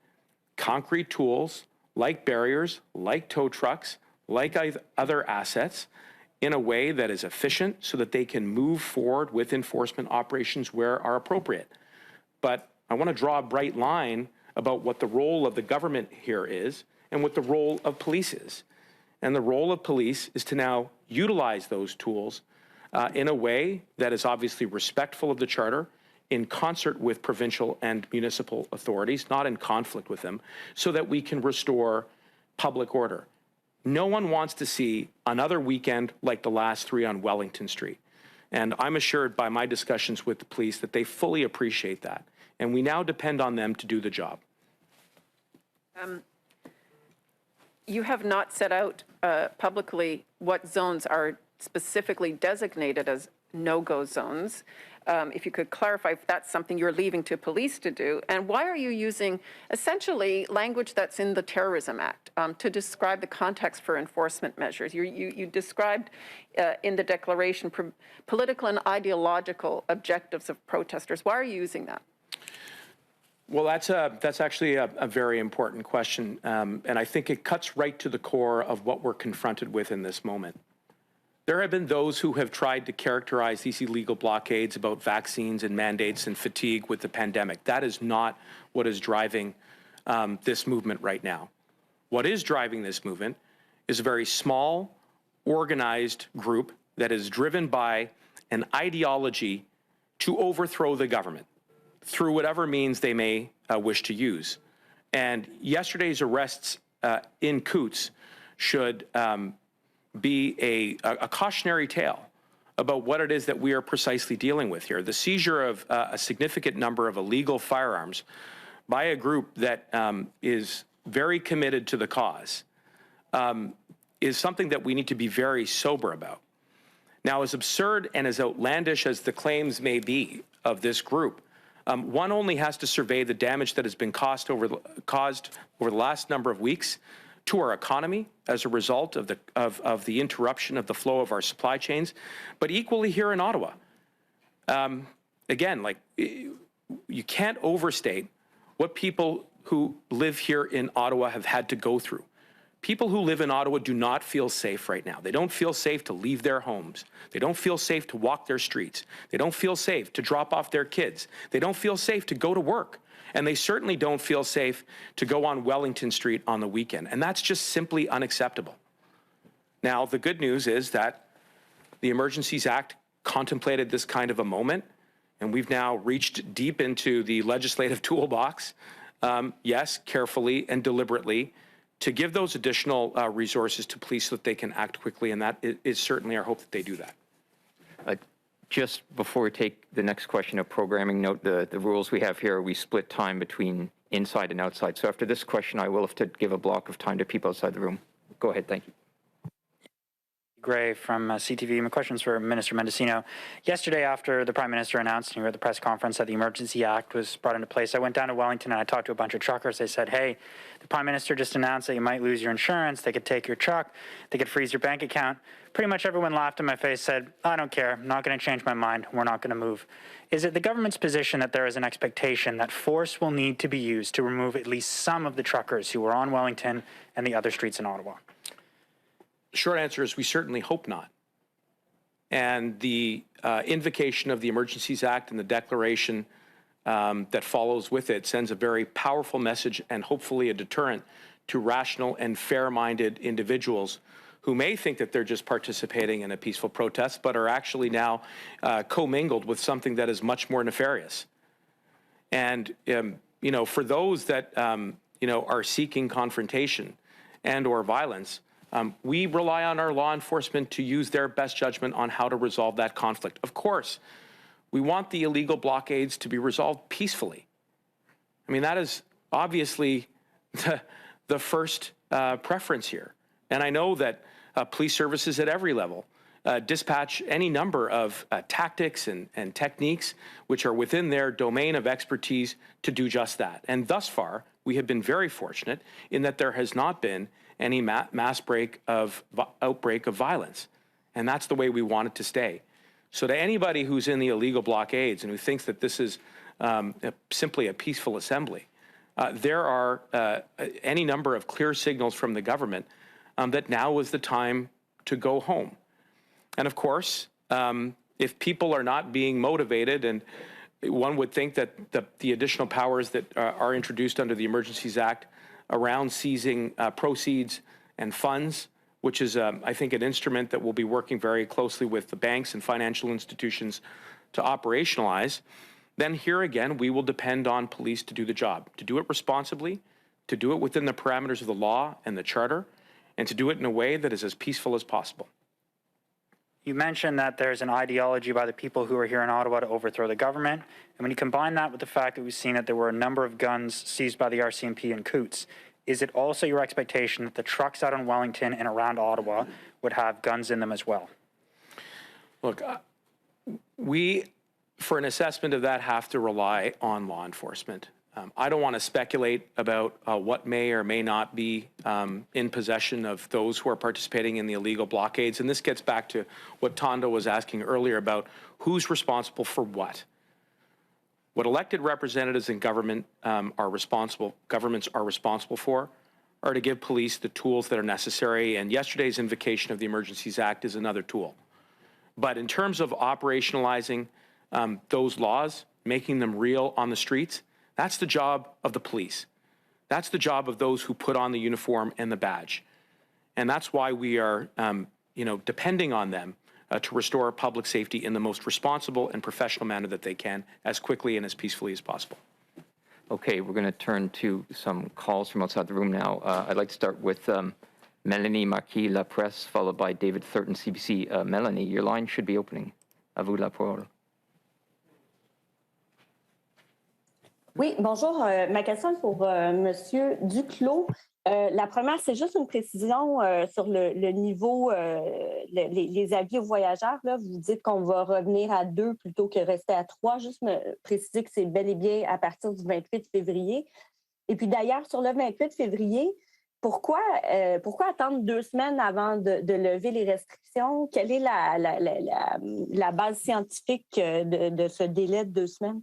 concrete tools like barriers, like tow trucks, like other assets in a way that is efficient so that they can move forward with enforcement operations where are appropriate. But I want to draw a bright line about what the role of the government here is and what the role of police is. And the role of police is to now utilize those tools in a way that is obviously respectful of the Charter, in concert with provincial and municipal authorities, not in conflict with them, so that we can restore public order. No one wants to see another weekend like the last 3 on Wellington Street. And I'm assured by my discussions with the police that they fully appreciate that. And we now depend on them to do the job. You have not set out publicly what zones are specifically designated as no-go zones. If you could clarify if that's something you're leaving to police to do, and why are you using essentially language that's in the Terrorism Act to describe the context for enforcement measures? You described in the declaration political and ideological objectives of protesters. Why are you using that? Well, that's actually a very important question, and I think it cuts right to the core of what we're confronted with in this moment. There have been those who have tried to characterize these illegal blockades about vaccines and mandates and fatigue with the pandemic. That is not what is driving this movement right now. What is driving this movement is a very small, organized group that is driven by an ideology to overthrow the government through whatever means they may wish to use. And yesterday's arrests in Coutts should be a cautionary tale about what it is that we are precisely dealing with here. The seizure of a significant number of illegal firearms by a group that is very committed to the cause is something that we need to be very sober about. Now, as absurd and as outlandish as the claims may be of this group, one only has to survey the damage that has been caused over the last number of weeks to our economy as a result of the interruption of the flow of our supply chains, but equally here in Ottawa. Again, like, you can't overstate what people who live here in Ottawa have had to go through. People who live in Ottawa do not feel safe right now. They don't feel safe to leave their homes. They don't feel safe to walk their streets. They don't feel safe to drop off their kids. They don't feel safe to go to work. And they certainly don't feel safe to go on Wellington Street on the weekend. And that's just simply unacceptable. Now, the good news is that the Emergencies Act contemplated this kind of a moment, and we've now reached deep into the legislative toolbox, yes, carefully and deliberately, to give those additional resources to police so that they can act quickly, and that is certainly our hope that they do that. Just before we take the next question of programming, note the rules we have here. We split time between inside and outside. So after this question, I will have to give a block of time to people outside the room. Go ahead. Thank you. Gray from CTV. My question's for Minister Mendicino. Yesterday, after the Prime Minister announced at the press conference that the Emergency Act was brought into place, I went down to Wellington and I talked to a bunch of truckers. They said, hey, the Prime Minister just announced that you might lose your insurance, they could take your truck, they could freeze your bank account. Pretty much everyone laughed in my face, said, I don't care, I'm not going to change my mind, we're not going to move. Is it the government's position that there is an expectation that force will need to be used to remove at least some of the truckers who are on Wellington and the other streets in Ottawa? Short answer is we certainly hope not. And the invocation of the Emergencies Act and the declaration that follows with it sends a very powerful message and hopefully a deterrent to rational and fair-minded individuals who may think that they're just participating in a peaceful protest, but are actually now commingled with something that is much more nefarious. And, for those that, are seeking confrontation and or violence, we rely on our law enforcement to use their best judgment on how to resolve that conflict. Of course, we want the illegal blockades to be resolved peacefully. I mean, that is obviously the first preference here. And I know that police services at every level dispatch any number of tactics and techniques which are within their domain of expertise to do just that. And thus far, we have been very fortunate in that there has not been any mass outbreak of violence. And that's the way we want it to stay. So to anybody who's in the illegal blockades and who thinks that this is simply a peaceful assembly, there are any number of clear signals from the government that now is the time to go home. And of course, if people are not being motivated, and one would think that the additional powers that are introduced under the Emergencies Act around seizing proceeds and funds, which is, I think, an instrument that we'll be working very closely with the banks and financial institutions to operationalize, then here again, we will depend on police to do the job, to do it responsibly, to do it within the parameters of the law and the charter, and to do it in a way that is as peaceful as possible. You mentioned that there's an ideology by the people who are here in Ottawa to overthrow the government. And when you combine that with the fact that we've seen that there were a number of guns seized by the RCMP in Coots, is it also your expectation that the trucks out in Wellington and around Ottawa would have guns in them as well? Look, we, for an assessment of that, have to rely on law enforcement. I don't want to speculate about what may or may not be in possession of those who are participating in the illegal blockades. And this gets back to what Tondo was asking earlier about who's responsible for what. What elected representatives in governments are responsible for are to give police the tools that are necessary. And yesterday's invocation of the Emergencies Act is another tool. But in terms of operationalizing those laws, making them real on the streets, that's the job of the police. That's the job of those who put on the uniform and the badge. And that's why we are, depending on them to restore public safety in the most responsible and professional manner that they can, as quickly and as peacefully as possible. Okay, we're going to turn to some calls from outside the room now. I'd like to start with Melanie Marquis, La Presse, followed by David Thurton, CBC. Melanie, your line should be opening. À vous la parole. Oui, bonjour. Ma question est pour Monsieur Duclos. La première, c'est juste une précision sur le niveau, les avis aux voyageurs. Là, vous dites qu'on va revenir à 2 plutôt que rester à 3. Juste me préciser que c'est bel et bien à partir du 28 février. Et puis d'ailleurs, sur le 28 février, pourquoi attendre 2 semaines avant de lever les restrictions? Quelle est la base scientifique de ce délai de 2 semaines?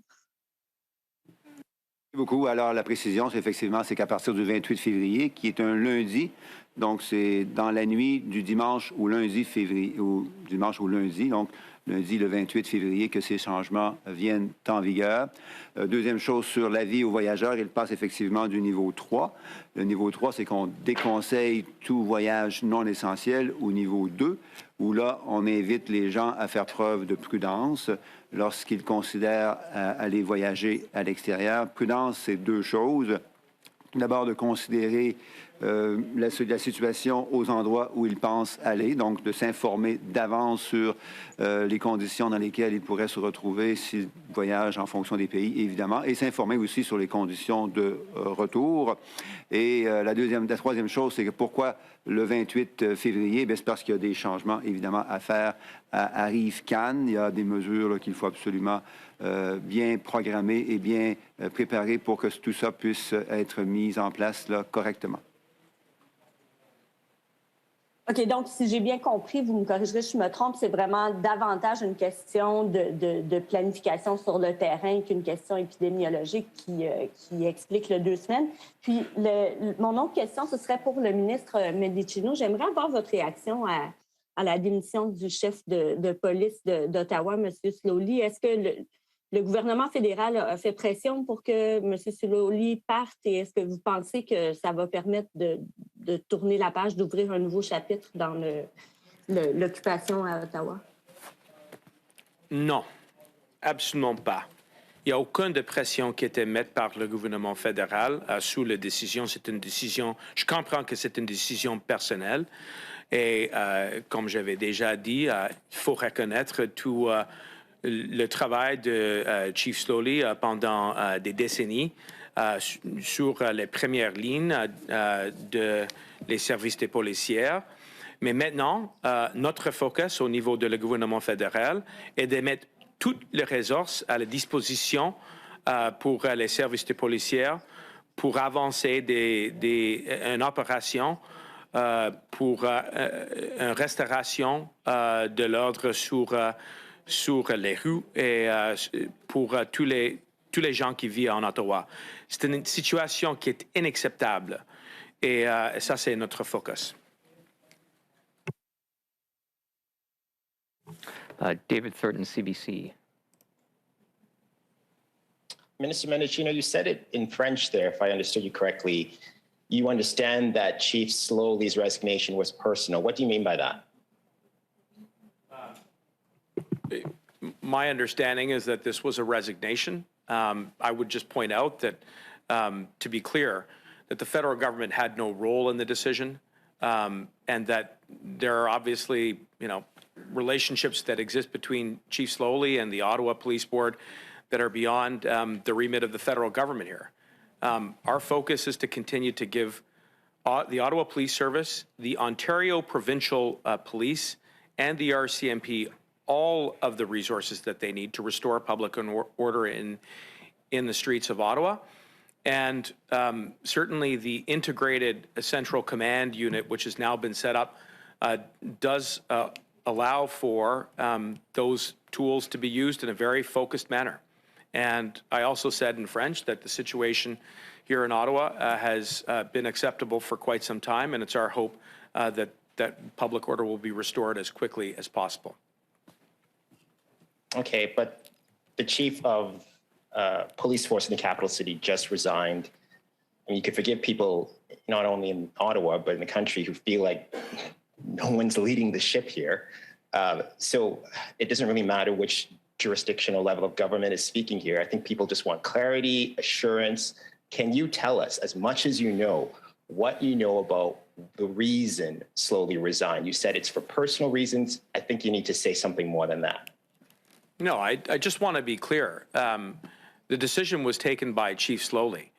Merci beaucoup. Alors, la précision, c'est qu'à partir du 28 février, qui est un lundi, donc c'est dans la nuit du dimanche au lundi février, ou dimanche au lundi, donc lundi le 28 février, que ces changements viennent en vigueur. Deuxième chose, sur l'avis aux voyageurs, il passe effectivement du niveau 3. Le niveau 3, c'est qu'on déconseille tout voyage non essentiel au niveau 2, où là, on invite les gens à faire preuve de prudence lorsqu'ils considèrent aller voyager à l'extérieur. Prudence, c'est 2 choses. D'abord, de considérer la situation aux endroits où ils pensent aller, donc de s'informer d'avance sur les conditions dans lesquelles ils pourraient se retrouver s'ils voyagent en fonction des pays, évidemment, et s'informer aussi sur les conditions de retour. Et la troisième chose, c'est que pourquoi le 28 février? C'est parce qu'il y a des changements, évidemment, à faire à Rive-Cannes. Il y a des mesures qu'il faut absolument bien programmer et bien préparer pour que tout ça puisse être mis en place là, correctement. OK, donc si j'ai bien compris, vous me corrigerez si je me trompe, c'est vraiment davantage une question de planification sur le terrain qu'une question épidémiologique qui explique le 2 semaines. Puis mon autre question, ce serait pour le ministre Mendicino. J'aimerais avoir votre réaction à la démission du chef de police d'Ottawa, M. Slowly. Est-ce que le gouvernement fédéral a fait pression pour que M. Slowly parte et est-ce que vous pensez que ça va permettre de tourner la page, d'ouvrir un nouveau chapitre dans l'occupation à Ottawa? Non, absolument pas. Il n'y a aucune de pression qui a été mise par le gouvernement fédéral sous la décision. C'est une décision, je comprends que c'est une décision personnelle et comme j'avais déjà dit, il faut reconnaître tout le travail de Chief Slowly pendant des décennies sur les premières lignes de les services des policiers. Mais maintenant, notre focus au niveau de le gouvernement fédéral est de mettre toutes les ressources à la disposition pour les services des policiers pour avancer une opération pour une restauration de l'ordre sur les rues et pour tous les gens qui vivent en Ottawa. C'est une situation qui est inacceptable et ça, c'est notre focus. David Thurton, CBC. Minister Mendicino, you said it in French there, if I understood you correctly. You understand that Chief Slowly's resignation was personal. What do you mean by that? My understanding is that this was a resignation. I would just point out that, to be clear, that the federal government had no role in the decision, and that there are obviously, relationships that exist between Chief Slowly and the Ottawa Police Board that are beyond the remit of the federal government here. Our focus is to continue to give the Ottawa Police Service, the Ontario Provincial Police, and the RCMP all of the resources that they need to restore public order in the streets of Ottawa. And certainly the integrated central command unit, which has now been set up, does allow for those tools to be used in a very focused manner. And I also said in French that the situation here in Ottawa has been acceptable for quite some time, and it's our hope that public order will be restored as quickly as possible. Okay, but the chief of police force in the capital city just resigned. I mean, you could forgive people not only in Ottawa, but in the country who feel like no one's leading the ship here. So it doesn't really matter which jurisdictional level of government is speaking here. I think people just want clarity, assurance. Can you tell us, as much as you know, what you know about the reason Slowly resigned. You said it's for personal reasons. I think you need to say something more than that. No, I just want to be clear. The decision was taken by Chief Slowly,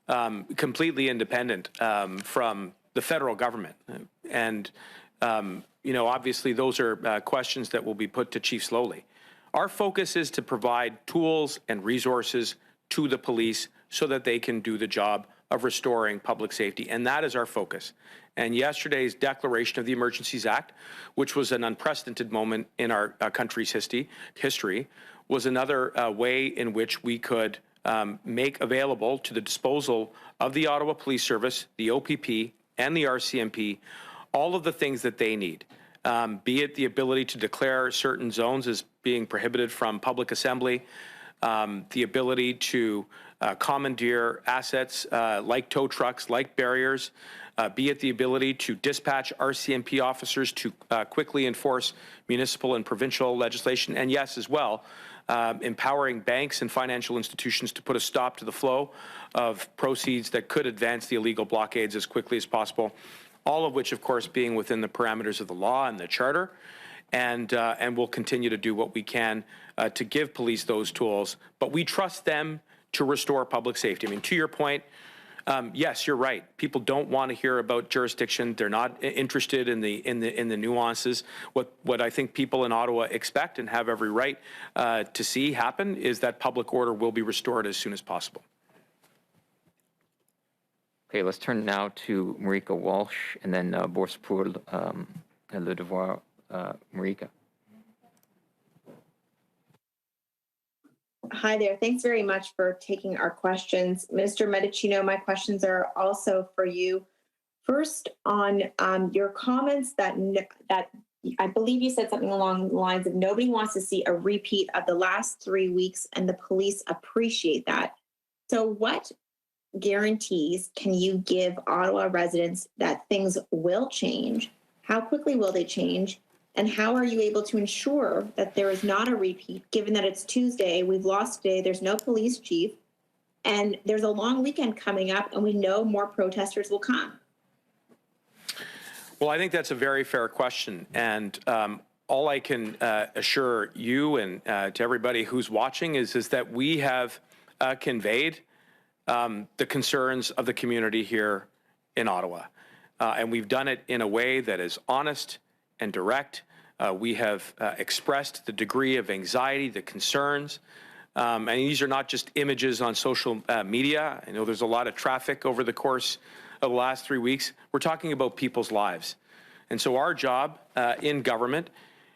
completely independent from the federal government. And, obviously those are questions that will be put to Chief Slowly. Our focus is to provide tools and resources to the police so that they can do the job of restoring public safety. And that is our focus. And yesterday's declaration of the Emergencies Act, which was an unprecedented moment in our country's history, was another way in which we could make available to the disposal of the Ottawa Police Service, the OPP, and the RCMP all of the things that they need, be it the ability to declare certain zones as being prohibited from public assembly, the ability to commandeer assets like tow trucks, like barriers, be it the ability to dispatch RCMP officers to quickly enforce municipal and provincial legislation, and yes, as well, empowering banks and financial institutions to put a stop to the flow of proceeds that could advance the illegal blockades as quickly as possible, all of which, of course, being within the parameters of the law and the charter. And we'll continue to do what we can to give police those tools, but we trust them to restore public safety. I mean, to your point, yes, you're right. People don't want to hear about jurisdiction. They're not interested in the nuances. What I think people in Ottawa expect and have every right to see happen is that public order will be restored as soon as possible. Okay, let's turn now to Marika Walsh and then Bourse pour le devoir. Marika. Hi there. Thanks very much for taking our questions. Minister Mendicino, my questions are also for you. First, on your comments that I believe you said something along the lines of nobody wants to see a repeat of the last 3 weeks and the police appreciate that. So what guarantees can you give Ottawa residents that things will change? How quickly will they change? And how are you able to ensure that there is not a repeat, given that it's Tuesday, we've lost today, there's no police chief, and there's a long weekend coming up, and we know more protesters will come? Well, I think that's a very fair question. And all I can assure you and to everybody who's watching is that we have conveyed the concerns of the community here in Ottawa. And we've done it in a way that is honest and direct. We have expressed the degree of anxiety, the concerns, and these are not just images on social media. I know there's a lot of traffic over the course of the last 3 weeks. We're talking about people's lives. And so our job in government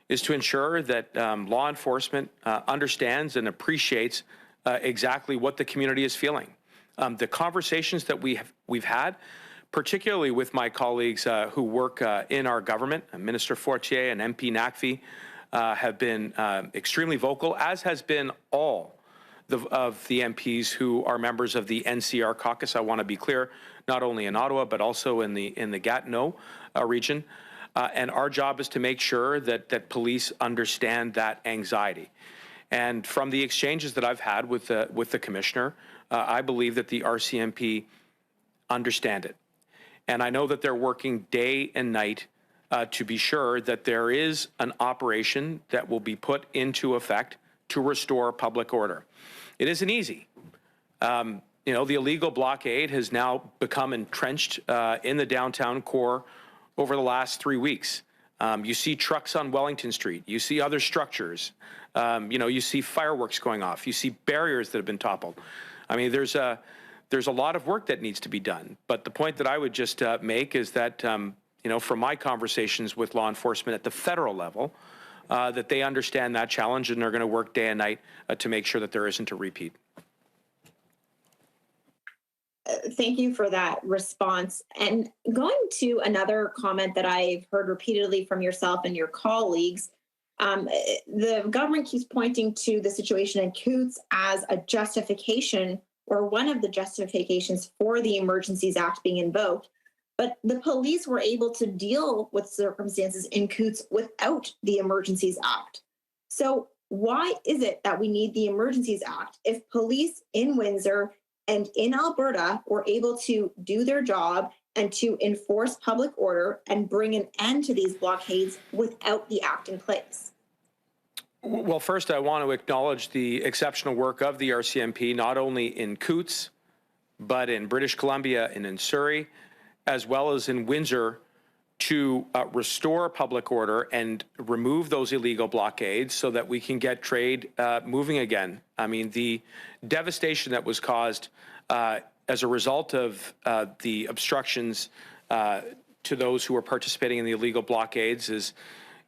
is to ensure that law enforcement understands and appreciates exactly what the community is feeling. The conversations that we've had, particularly with my colleagues who work in our government, Minister Fortier and MP Nakfi, have been extremely vocal, as has been all of the MPs who are members of the NCR caucus. I want to be clear, not only in Ottawa, but also in the Gatineau region. And our job is to make sure that police understand that anxiety. And from the exchanges that I've had with the commissioner, I believe that the RCMP understand it. And I know that they're working day and night to be sure that there is an operation that will be put into effect to restore public order. It isn't easy. The illegal blockade has now become entrenched in the downtown core over the last 3 weeks. You see trucks on Wellington Street. You see other structures. You see fireworks going off. You see barriers that have been toppled. I mean, there's a lot of work that needs to be done. But the point that I would just make is that, from my conversations with law enforcement at the federal level, that they understand that challenge and are going to work day and night to make sure that there isn't a repeat. Thank you for that response. And going to another comment that I've heard repeatedly from yourself and your colleagues, the government keeps pointing to the situation in Coutts as a justification, or one of the justifications for the Emergencies Act being invoked. But the police were able to deal with circumstances in Coutts without the Emergencies Act. So why is it that we need the Emergencies Act if police in Windsor and in Alberta were able to do their job and to enforce public order and bring an end to these blockades without the act in place? Well, first, I want to acknowledge the exceptional work of the RCMP, not only in Coutts, but in British Columbia and in Surrey, as well as in Windsor, to restore public order and remove those illegal blockades so that we can get trade moving again. I mean, the devastation that was caused as a result of the obstructions to those who are participating in the illegal blockades is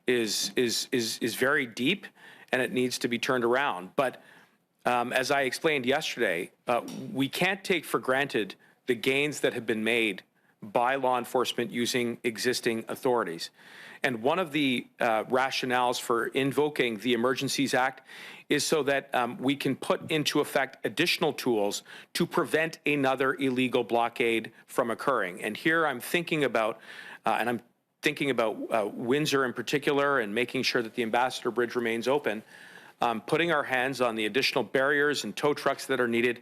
very deep, and it needs to be turned around. But as I explained yesterday, we can't take for granted the gains that have been made by law enforcement using existing authorities. And one of the rationales for invoking the Emergencies Act is so that we can put into effect additional tools to prevent another illegal blockade from occurring. And here I'm thinking about, Windsor in particular, and making sure that the Ambassador Bridge remains open, putting our hands on the additional barriers and tow trucks that are needed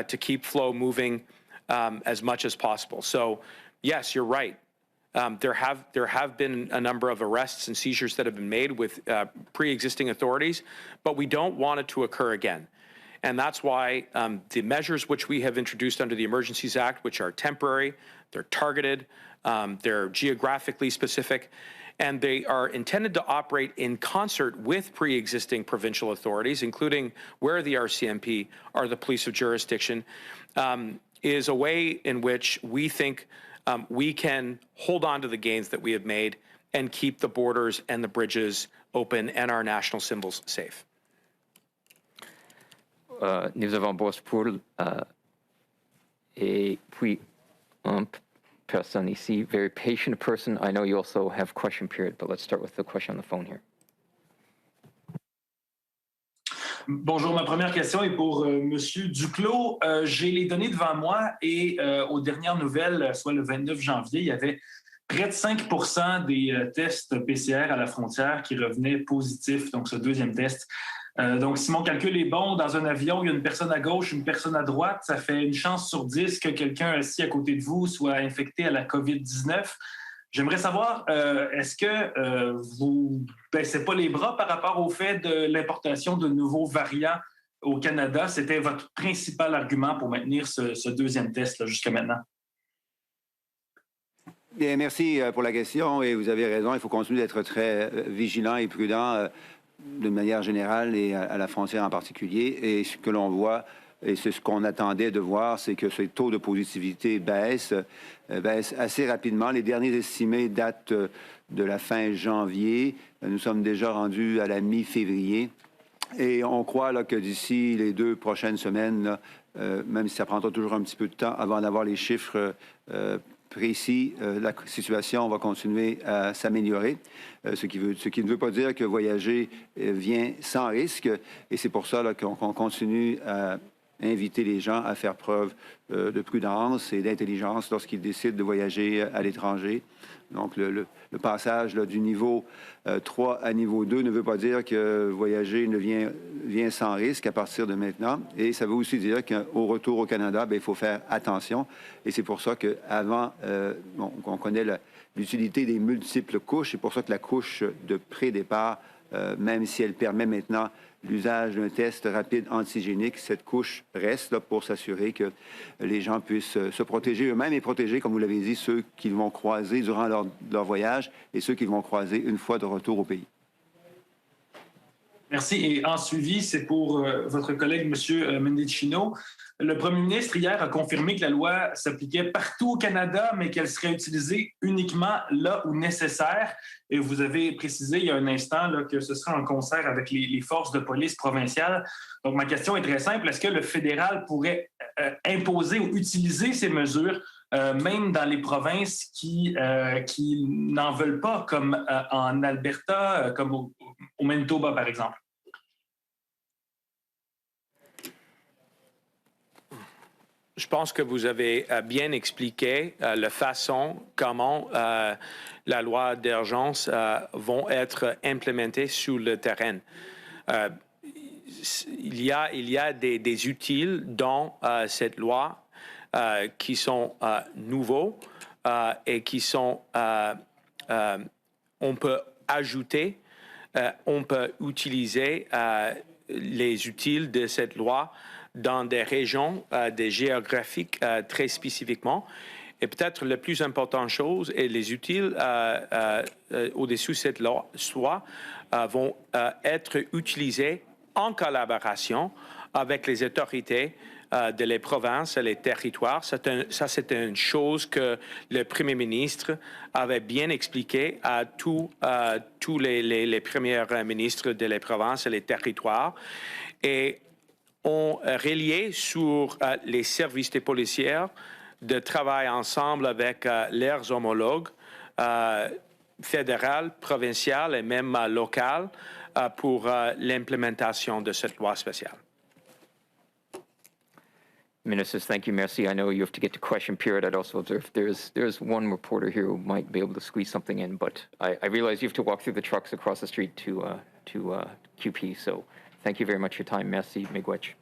to keep flow moving as much as possible. So, yes, you're right. There have been a number of arrests and seizures that have been made with pre-existing authorities, but we don't want it to occur again. And that's why the measures which we have introduced under the Emergencies Act, which are temporary, they're targeted, they're geographically specific, and they are intended to operate in concert with pre-existing provincial authorities, including where the RCMP are the police of jurisdiction, is a way in which we think we can hold on to the gains that we have made and keep the borders and the bridges open and our national symbols safe. Nous avons boss pour et puis person ici, very patient person. I know you also have question period, but let's start with the question on the phone here. Bonjour, ma première question est pour Monsieur Duclos. J'ai les données devant moi et aux dernières nouvelles, soit le 29 janvier, il y avait près de 5% des tests PCR à la frontière qui revenaient positifs, donc ce deuxième test. Donc, si mon calcul est bon, dans un avion, il y a une personne à gauche, une personne à droite, ça fait une chance sur 10 que quelqu'un assis à côté de vous soit infecté à la COVID-19. J'aimerais savoir, est-ce que vous ne baissez pas les bras par rapport au fait de l'importation de nouveaux variants au Canada? C'était votre principal argument pour maintenir ce deuxième test jusqu'à maintenant. Bien, merci pour la question et vous avez raison, il faut continuer d'être très vigilant et prudent de manière générale et à la frontière en particulier. Et ce que l'on voit, et c'est ce qu'on attendait de voir, c'est que ce taux de positivité baisse assez rapidement. Les derniers estimés datent de la fin janvier. Nous sommes déjà rendus à la mi-février. Et on croit là, que d'ici les 2 prochaines semaines, là, même si ça prendra toujours un petit peu de temps avant d'avoir les chiffres précis, la situation va continuer à s'améliorer, ce qui ne veut pas dire que voyager vient sans risque. Et c'est pour ça là, qu'on continue à inviter les gens à faire preuve de prudence et d'intelligence lorsqu'ils décident de voyager à l'étranger. Donc, le passage là, du niveau 3 à niveau 2 ne veut pas dire que voyager ne vient sans risque à partir de maintenant. Et ça veut aussi dire qu'au retour au Canada, bien, il faut faire attention. Et c'est pour ça qu'avant, on connaît l'utilité des multiples couches. C'est pour ça que la couche de pré-départ, même si elle permet maintenant l'usage d'un test rapide antigénique, cette couche reste là pour s'assurer que les gens puissent se protéger eux-mêmes et protéger, comme vous l'avez dit, ceux qu'ils vont croiser durant leur voyage et ceux qu'ils vont croiser une fois de retour au pays. Merci. Et en suivi, c'est pour votre collègue, M. Mendicino. Le premier ministre, hier, a confirmé que la loi s'appliquait partout au Canada, mais qu'elle serait utilisée uniquement là où nécessaire. Et vous avez précisé il y a un instant là, que ce serait en concert avec les forces de police provinciales. Donc, ma question est très simple. Est-ce que le fédéral pourrait imposer ou utiliser ces mesures, même dans les provinces qui n'en veulent pas, comme en Alberta, comme au Manitoba, par exemple? Je pense que vous avez bien expliqué la façon comment la loi d'urgence vont être implémentées sur le terrain. Il y a des utiles dans cette loi qui sont nouveaux. et qui sont, on peut ajouter, on peut utiliser les utiles de cette loi dans des régions, des géographiques très spécifiquement. Et peut-être la plus importante chose, et les utiles au-dessus de cette loi vont être utilisés en collaboration avec les autorités de les provinces et les territoires. Ça, c'est une chose que le Premier ministre avait bien expliqué à tous les premiers ministres de les provinces et les territoires. Et on reliait sur les services des policiers de travailler ensemble avec leurs homologues fédérales, provinciales et même locales pour l'implémentation de cette loi spéciale. Ministers, thank you. Merci. I know you have to get to question period. I'd also observe there's one reporter here who might be able to squeeze something in, but I realize you have to walk through the trucks across the street to QP. So thank you very much for your time. Merci, Miigwech.